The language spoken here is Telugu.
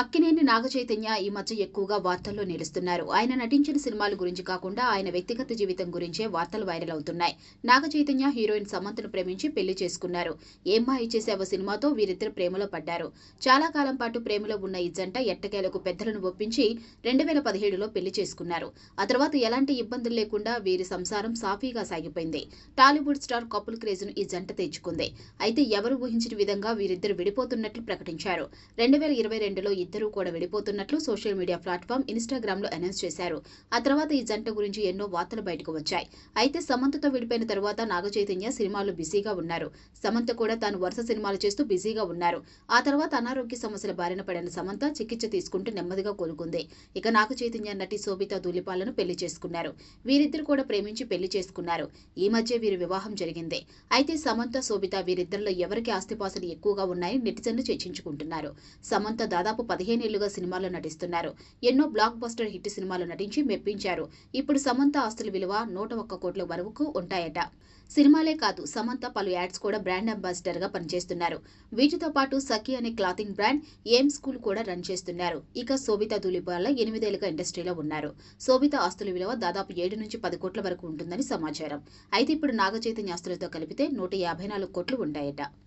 అక్కినేని నాగచైతన్య ఈ మధ్య ఎక్కువగా వార్తల్లో నిలుస్తున్నారు. ఆయన నటించిన సినిమాల గురించి కాకుండా ఆయన వ్యక్తిగత జీవితం గురించే వార్తలు వైరల్ అవుతున్నాయి. నాగచైతన్య హీరోయిన్ సమంతను ప్రేమించి పెళ్లి చేసుకున్నారు. ఏం మాయ చేసావో సినిమాతో వీరిద్దరు ప్రేమలో పడ్డారు. చాలా కాలం పాటు ప్రేమలో ఉన్న ఈ జంట ఎట్టకేలకు పెద్దలను ఒప్పించి 2017లో పెళ్లి చేసుకున్నారు. ఆ తర్వాత ఎలాంటి ఇబ్బందులు లేకుండా వీరి సంసారం సాఫీగా సాగిపోయింది. టాలీవుడ్ స్టార్ కపుల్ క్రేజ్ను ఈ జంట తెచ్చుకుంది. అయితే ఎవరు ఊహించిన విధంగా వీరిద్దరు విడిపోతున్నట్లు ప్రకటించారు. 2022లో ఇద్దరూ కూడా విడిపోతున్నట్లు సోషల్ మీడియా ప్లాట్ఫామ్ ఇన్‌స్టాగ్రామ్‌లో అనౌన్స్ చేశారు. ఆ తర్వాత ఈ జంట గురించి ఎన్నో వార్తలు బయటకు వచ్చాయి. అయితే సమంతతో విడిపోయిన తర్వాత నాగచైతన్య సినిమాల్లో బిజీగా ఉన్నారు. సమంత కూడా తాను వరుస సినిమాలు చేస్తూ బిజీగా ఉన్నారు. ఆ తర్వాత అనారోగ్య సమస్యల బారిన పడిన సమంత చికిత్స తీసుకుంటూ నెమ్మదిగా కోలుకుంది. ఇక నాగచైతన్య నటి శోభితా ధూళిపాలను పెళ్లి చేసుకున్నారు. వీరిద్దరు కూడా ప్రేమించి పెళ్లి చేసుకున్నారు. ఈ మధ్య వీరి వివాహం జరిగింది. అయితే సమంత, శోభిత వీరిద్దరిలో ఎవరికి ఆస్తిపాస్తులు ఎక్కువగా ఉన్నాయని నెటిజన్లు చర్చించుకుంటున్నారు. సమంత దాదాపు 15 ఏళ్లుగా సినిమాల్లో నటిస్తున్నారు. ఎన్నో బ్లాక్ బస్టర్ హిట్ సినిమాలు నటించి మెప్పించారు. ఇప్పుడు సమంత ఆస్తుల విలువ 101 కోట్ల వరకు ఉంటాయట. సినిమాలే కాదు, సమంత పలు యాడ్స్ కూడా బ్రాండ్ అంబాసిడర్ గా పనిచేస్తున్నారు. వీటితో పాటు సఖి అనే క్లాతింగ్ బ్రాండ్, ఏం స్కూల్ కూడా రన్ చేస్తున్నారు. ఇక శోభిత ధూళిపాల 8 ఏళ్లుగా ఇండస్ట్రీలో ఉన్నారు. శోభిత ఆస్తుల విలువ దాదాపు 7 నుంచి 10 కోట్ల వరకు ఉంటుందని సమాచారం. అయితే ఇప్పుడు నాగచైతన్య ఆస్తులతో కలిపితే 154 కోట్లు ఉంటాయట.